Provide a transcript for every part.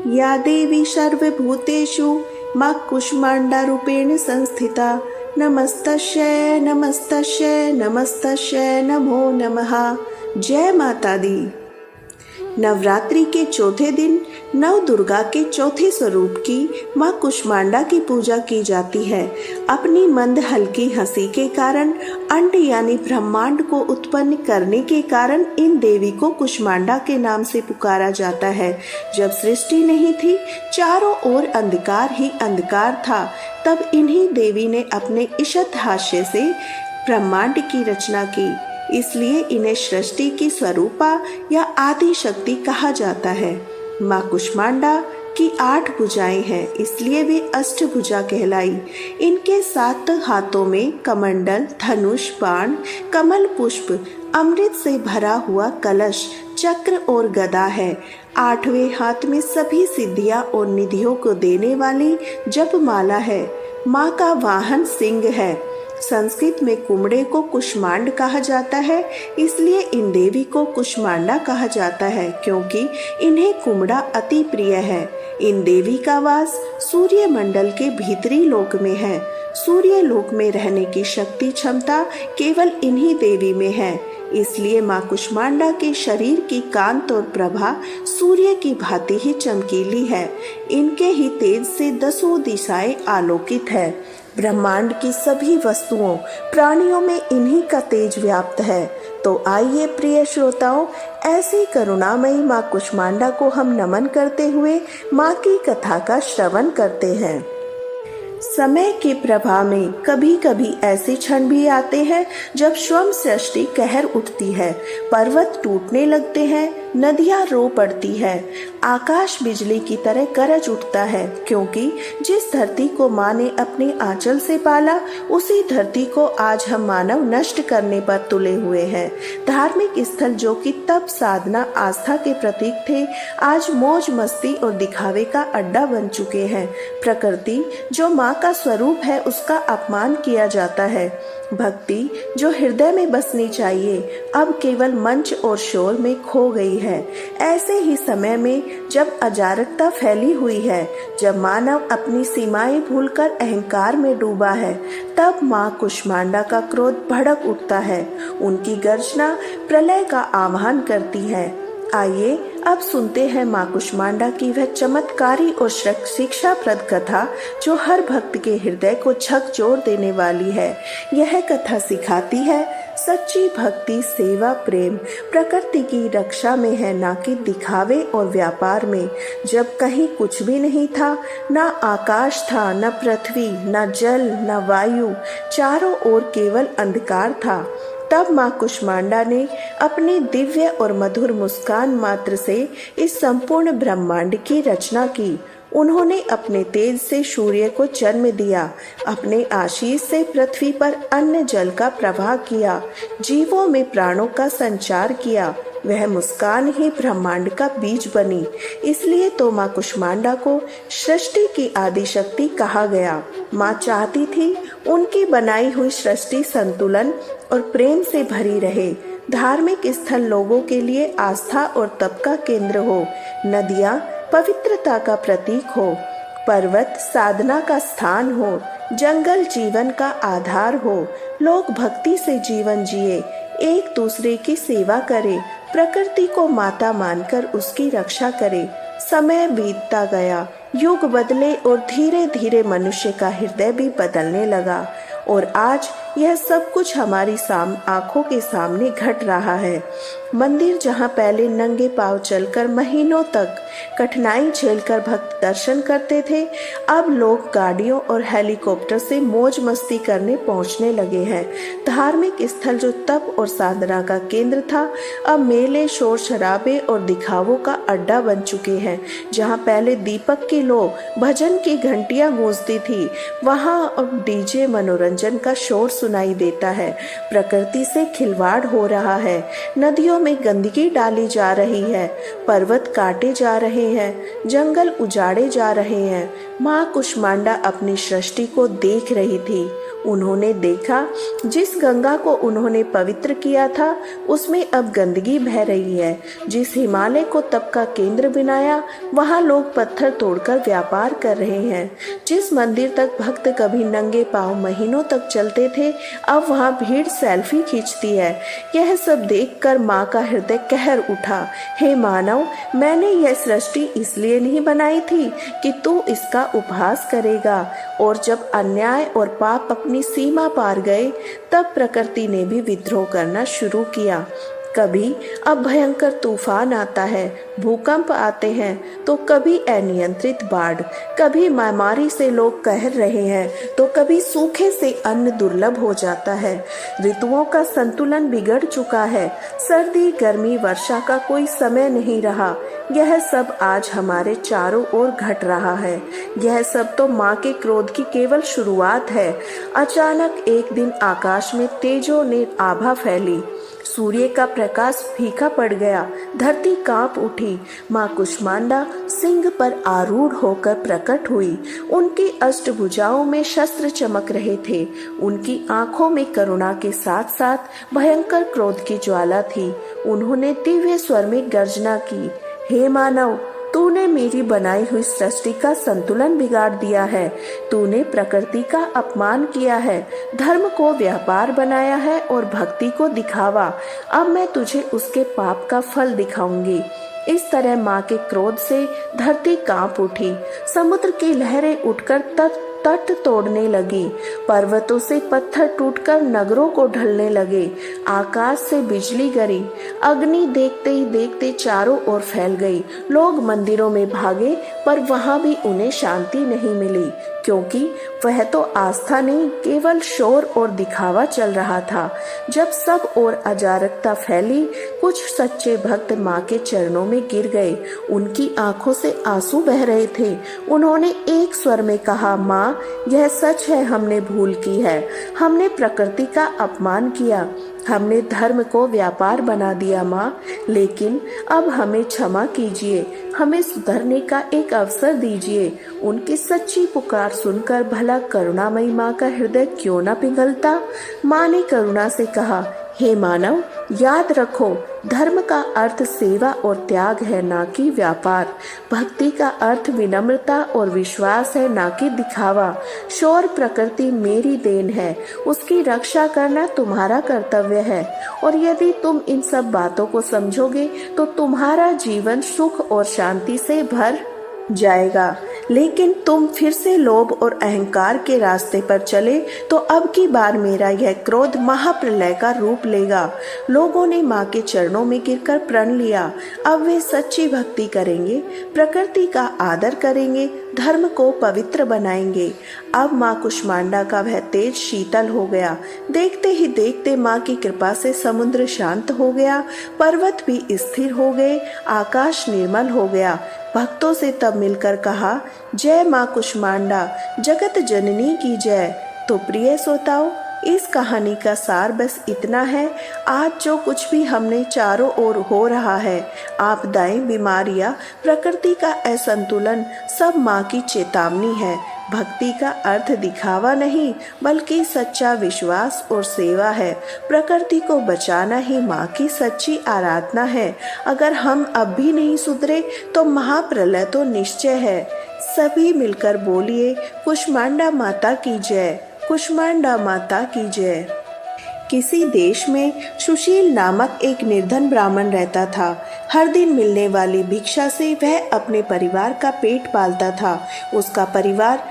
या देवी सर्वभूतेषु मां कूष्मांडा रूपेण संस्थिता। नमस्तस्यै नमस्तस्यै नमस्तस्यै नमो नमः। जय माता दी। नवरात्रि के चौथे दिन नव दुर्गा के चौथे स्वरूप की मां कूष्मांडा की पूजा की जाती है। अपनी मंद हल्की हंसी के कारण, अंड यानी ब्रह्मांड को उत्पन्न करने के कारण इन देवी को कूष्मांडा के नाम से पुकारा जाता है। जब सृष्टि नहीं थी, चारों ओर अंधकार ही अंधकार था, तब इन्हीं देवी ने अपने ईषत् हास्य से ब्रह्मांड की रचना की। इसलिए इन्हें सृष्टि की स्वरूपा या आदि शक्ति कहा जाता है। मां कूष्मांडा की 8 भुजाएं हैं, इसलिए वे अष्टभुजा कहलाई। इनके 7 हाथों में कमंडल, धनुष, बाण, कमल पुष्प, अमृत से भरा हुआ कलश, चक्र और गदा है। 8वें हाथ में सभी सिद्धियां और निधियों को देने वाली जपमाला है। मां का वाहन सिंह है। संस्कृत में कुमड़े को कुष्मांड कहा जाता है, इसलिए इन देवी को कुष्मांडा कहा जाता है, क्योंकि इन्हें कुमड़ा अति प्रिय है। इन देवी का वास सूर्य मंडल के भीतरी लोक में है। सूर्य लोक में रहने की शक्ति क्षमता केवल इन्हीं देवी में है। इसलिए मां कूष्मांडा के शरीर की कांत और प्रभा सूर्य की भांति ही चमकीली है। इनके ही तेज से 10 दिशाएं आलोकित है। ब्रह्मांड की सभी वस्तुओं, प्राणियों में इन्हीं का तेज व्याप्त है। तो आइए प्रिय श्रोताओं, ऐसी करुणामयी मां कूष्मांडा को हम नमन करते हुए मां की कथा का श्रवण करते हैं। समय के प्रभाव में कभी कभी ऐसे क्षण भी आते हैं जब स्वयं सृष्टि कहर उठती है। पर्वत टूटने लगते हैं, नदियां रो पड़ती है, आकाश बिजली की तरह गरज उठता है, क्योंकि जिस धरती को माँ ने अपने आंचल से पाला, उसी धरती को आज हम मानव नष्ट करने पर तुले हुए हैं। धार्मिक स्थल जो कि तप, साधना, आस्था के प्रतीक थे, आज मौज मस्ती और दिखावे का अड्डा बन चुके हैं। प्रकृति जो माँ का स्वरूप है, उसका अपमान किया जाता है। भक्ति जो हृदय में बसनी चाहिए, अब केवल मंच और शोर में खो गई है। ऐसे ही समय में जब अराजकता फैली हुई है, जब मानव अपनी सीमाएं भूलकर अहंकार में डूबा है, तब मां कूष्मांडा का क्रोध भड़क उठता है। उनकी गर्जना प्रलय का आह्वान करती है। आइए अब सुनते हैं मां कूष्मांडा की वह चमत्कारी और शिक्षाप्रद कथा जो हर भक्त के हृदय को झकझोर देने वाली है। यह कथा सिखाती है सच्ची भक्ति, सेवा, प्रेम प्रकृति की रक्षा में है, ना कि दिखावे और व्यापार में। जब कहीं कुछ भी नहीं था, ना आकाश था, न पृथ्वी, न जल, न वायु, चारों ओर केवल अंधकार था, तब मां कूष्मांडा ने अपनी दिव्य और मधुर मुस्कान मात्र से इस संपूर्ण ब्रह्मांड की रचना की। उन्होंने अपने तेज से सूर्य को जन्म दिया, अपने आशीष से पृथ्वी पर अन्न जल का प्रवाह किया, जीवों में प्राणों का संचार किया। वह मुस्कान ही ब्रह्मांड का बीज बनी। इसलिए तो मां कूष्मांडा को सृष्टि की आदि शक्ति कहा गया। मां चाहती थी उनकी बनाई हुई सृष्टि संतुलन और प्रेम से भरी रहे। धार्मिक स्थल लोगों के लिए आस्था और तप का केंद्र हो, नदियाँ पवित्रता का प्रतीक हो, पर्वत साधना का स्थान हो, जंगल जीवन का आधार हो, लोग भक्ति से जीवन जिए, एक दूसरे की सेवा करें, प्रकृति को माता मानकर उसकी रक्षा करें। समय बीतता गया, युग बदले और धीरे धीरे मनुष्य का हृदय भी बदलने लगा, और आज यह सब कुछ हमारी आंखों के सामने घट रहा है। मंदिर जहां पहले नंगे पांव चलकर महीनों तक कठिनाई झेलकर भक्त दर्शन करते थे, अब लोग गाड़ियों और हेलीकॉप्टर से मौज मस्ती करने पहुंचने लगे हैं। धार्मिक स्थल जो तप और साधना का केंद्र था, अब मेले, शोर शराबे और दिखावों का अड्डा बन चुके हैं। जहां पहले दीपक की लो, भजन की घंटियां गूंजती थी, वहां अब डीजे, मनोरंजन का शोर सुनाई देता है। प्रकृति से खिलवाड़ हो रहा है, नदियों में गंदगी डाली जा रही है, पर्वत काटे जा रहे हैं, जंगल उजाड़े जा रहे हैं। मां कूष्मांडा अपनी सृष्टि को देख रही थी। उन्होंने देखा जिस गंगा को उन्होंने पवित्र किया था उसमें अब गंदगी बह रही है। जिस हिमालय को तप का केंद्र बनाया वहाँ लोग पत्थर तोड़कर व्यापार कर रहे हैं। जिस मंदिर तक भक्त कभी नंगे पांव महीनों तक चलते थे अब वहाँ भीड़ सेल्फी खींचती है। यह सब देखकर माँ का हृदय कहर उठा। हे मानव, मैंने यह सृष्टि इसलिए नहीं बनाई थी कि तू इसका उपहास करेगा। और जब अन्याय और पाप अपनी सीमा पार गए तब प्रकृति ने भी विद्रोह करना शुरू किया। कभी अब भयंकर तूफान आता है, भूकंप आते हैं तो कभी अनियंत्रित बाढ़, कभी महामारी से लोग कह रहे हैं तो कभी सूखे से अन्न दुर्लभ हो जाता है। ऋतुओं का संतुलन बिगड़ चुका है। सर्दी गर्मी वर्षा का कोई समय नहीं रहा। यह सब आज हमारे चारों ओर घट रहा है। यह सब तो माँ के क्रोध की केवल शुरुआत है। अचानक एक दिन आकाश में तेजों ने आभा फैली, सूर्य का प्रकाश फीका पड़ गया, धरती कांप उठी। माँ कुष्मांडा सिंह पर आरूढ़ होकर प्रकट हुई। उनकी अष्टभुजाओं में शस्त्र चमक रहे थे। उनकी आंखों में करुणा के साथ साथ भयंकर क्रोध की ज्वाला थी। उन्होंने दिव्य स्वर में गर्जना की, हे मानव, तूने मेरी बनाई हुई सृष्टि का संतुलन बिगाड़ दिया है। तूने प्रकृति का अपमान किया है, धर्म को व्यापार बनाया है और भक्ति को दिखावा। अब मैं तुझे उसके पाप का फल दिखाऊंगी। इस तरह माँ के क्रोध से धरती कांप उठी। समुद्र की लहरें उठकर तट तोड़ने लगी। पर्वतों से पत्थर टूटकर नगरों को ढलने लगे। आकाश से बिजली गिरी। अग्नि देखते ही देखते चारों ओर फैल गई। लोग मंदिरों में भागे पर वहां भी उन्हें शांति नहीं मिली, क्योंकि वह तो आस्था नहीं केवल शोर और दिखावा चल रहा था। जब सब ओर अराजकता फैली, कुछ सच्चे भक्त माँ के चरणों में गिर गए। उनकी आंखों से आंसू बह रहे थे। उन्होंने एक स्वर में कहा, माँ, यह सच है, हमने भूल की है। हमने प्रकृति का अपमान किया, हमने धर्म को व्यापार बना दिया माँ, लेकिन अब हमें क्षमा कीजिए, हमें सुधरने का एक अवसर दीजिए। उनकी सच्ची पुकार सुनकर भला करुणामयी माँ का हृदय क्यों न पिघलता। माँ ने करुणा से कहा, हे मानव, याद रखो, धर्म का अर्थ सेवा और त्याग है, ना कि व्यापार। भक्ति का अर्थ विनम्रता और विश्वास है, ना कि दिखावा। शोर प्रकृति मेरी देन है, उसकी रक्षा करना तुम्हारा कर्तव्य है। और यदि तुम इन सब बातों को समझोगे तो तुम्हारा जीवन सुख और शांति से भर जाएगा। लेकिन तुम फिर से लोभ और अहंकार के रास्ते पर चले तो अब की बार मेरा यह क्रोध महाप्रलय का रूप लेगा। लोगों ने माँ के चरणों में गिरकर प्रण लिया। अब वे सच्ची भक्ति करेंगे, प्रकृति का आदर करेंगे, धर्म को पवित्र बनाएंगे। अब माँ कुष्मांडा का वह तेज शीतल हो गया। देखते ही देखते माँ की कृपा से समुद्र शांत हो गया, पर्वत भी स्थिर हो गए, आकाश निर्मल हो गया। भक्तों से तब मिलकर कहा, जय माँ कुष्मांडा, जगत जननी की जय। तो प्रिय श्रोताओं, इस कहानी का सार बस इतना है। आज जो कुछ भी हमने चारों ओर हो रहा है, आपदाएं, बीमारियां, प्रकृति का असंतुलन, सब माँ की चेतावनी है। भक्ति का अर्थ दिखावा नहीं बल्कि सच्चा विश्वास और सेवा है। प्रकृति को बचाना ही माँ की सच्ची आराधना है। अगर हम अब भी नहीं सुधरे तो महाप्रलय तो निश्चय है। सभी मिलकर बोलिए, कुष्मांडा माता की जय, कुष्मांडा माता की जय। किसी देश में सुशील नामक एक निर्धन ब्राह्मण रहता था। हर दिन मिलने वाली भिक्षा से वह अपने परिवार का पेट पालता था। उसका परिवार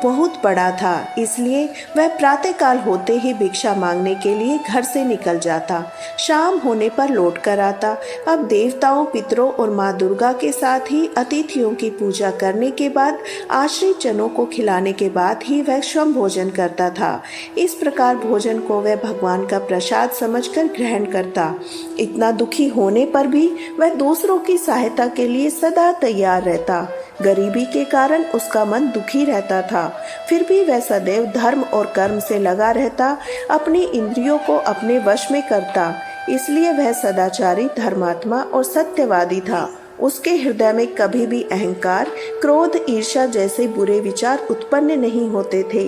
बहुत बड़ा था, इसलिए वह प्रातःकाल होते ही भिक्षा मांगने के लिए घर से निकल जाता। शाम होने पर लौट कर आता। अब देवताओं, पितरों और माँ दुर्गा के साथ ही अतिथियों की पूजा करने के बाद, आश्रित जनों को खिलाने के बाद ही वह स्वयं भोजन करता था। इस प्रकार भोजन को वह भगवान का प्रसाद समझकर ग्रहण करता। इतना दुखी होने पर भी वह दूसरों की सहायता के लिए सदा तैयार रहता। गरीबी के कारण उसका मन दुखी रहता था, फिर भी वह सदैव धर्म और कर्म से लगा रहता, अपनी इंद्रियों को अपने वश में करता। इसलिए वह सदाचारी, धर्मात्मा और सत्यवादी था। उसके हृदय में कभी भी अहंकार, क्रोध, ईर्ष्या जैसे बुरे विचार उत्पन्न नहीं होते थे।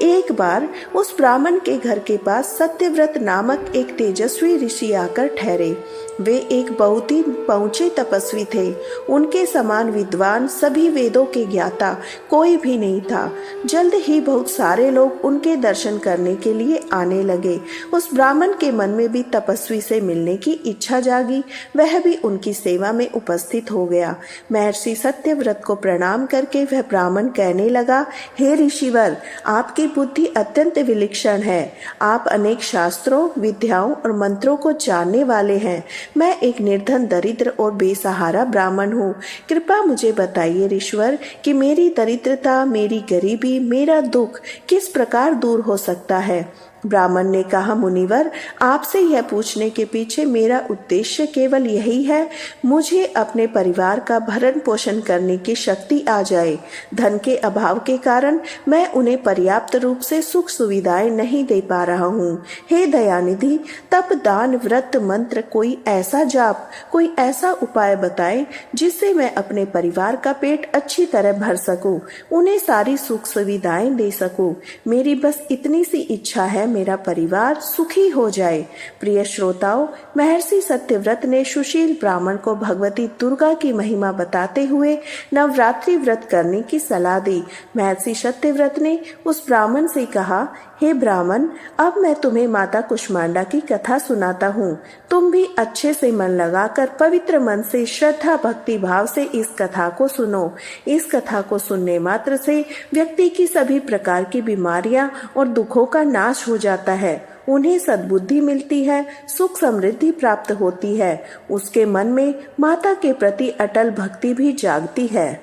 एक बार उस ब्राह्मण के घर के पास सत्यव्रत नामक एक तेजस्वी ऋषि आकर ठहरे। वे एक बहुत ही पहुंचे तपस्वी थे। उनके समान विद्वान, सभी वेदों के ज्ञाता कोई भी नहीं था। जल्द ही बहुत सारे लोग उनके दर्शन करने के लिए आने लगे। उस ब्राह्मण के मन में भी तपस्वी से मिलने की इच्छा जागी। वह भी उनकी सेवा में उपस्थित हो गया। महर्षि सत्यव्रत को प्रणाम करके वह ब्राह्मण कहने लगा, हे ऋषिवर, आपकी बुद्धि अत्यंत विलक्षण है। आप अनेक शास्त्रों, विद्याओं और मंत्रों को जानने वाले हैं। मैं एक निर्धन, दरिद्र और बेसहारा ब्राह्मण हूँ। कृपा मुझे बताइए ऋषिवर कि मेरी दरिद्रता, मेरी गरीबी, मेरा दुख किस प्रकार दूर हो सकता है। ब्राह्मण ने कहा, मुनिवर, आपसे यह पूछने के पीछे मेरा उद्देश्य केवल यही है, मुझे अपने परिवार का भरण पोषण करने की शक्ति आ जाए। धन के अभाव के कारण मैं उन्हें पर्याप्त रूप से सुख सुविधाएं नहीं दे पा रहा हूँ। हे दयानिधि, तप, दान, व्रत, मंत्र, कोई ऐसा जाप, कोई ऐसा उपाय बताएं जिससे मैं अपने परिवार का पेट अच्छी तरह भर सकूं, उन्हें सारी सुख सुविधाएं दे सकूं। मेरी बस इतनी सी इच्छा है, मेरा परिवार सुखी हो जाए। प्रिय श्रोताओं, महर्षि सत्यव्रत ने सुशील ब्राह्मण को भगवती दुर्गा की महिमा बताते हुए नवरात्रि व्रत करने की सलाह दी। महर्षि सत्यव्रत ने उस ब्राह्मण से कहा, हे ब्राह्मण, अब मैं तुम्हें माता कुष्मांडा की कथा सुनाता हूँ। तुम भी अच्छे से मन लगाकर पवित्र मन से, श्रद्धा भक्ति भाव से इस कथा को सुनो। इस कथा को सुनने मात्र से व्यक्ति की सभी प्रकार की बीमारियां और दुखों का नाश हो जाता है। उन्हें सद्बुद्धि मिलती है, सुख समृद्धि प्राप्त होती है। उसके मन में माता के प्रति अटल भक्ति भी जागती है।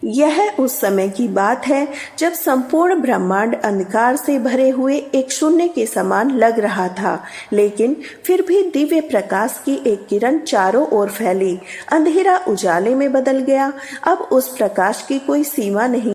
यह उस समय की बात है जब संपूर्ण ब्रह्मांड अंधकार से भरे हुए एक शून्य के समान लग रहा था, लेकिन फिर भी दिव्य प्रकाश की एक किरण चारों ओर फैली। अंधेरा उजाले में बदल गया। अब उस प्रकाश की कोई सीमा नहीं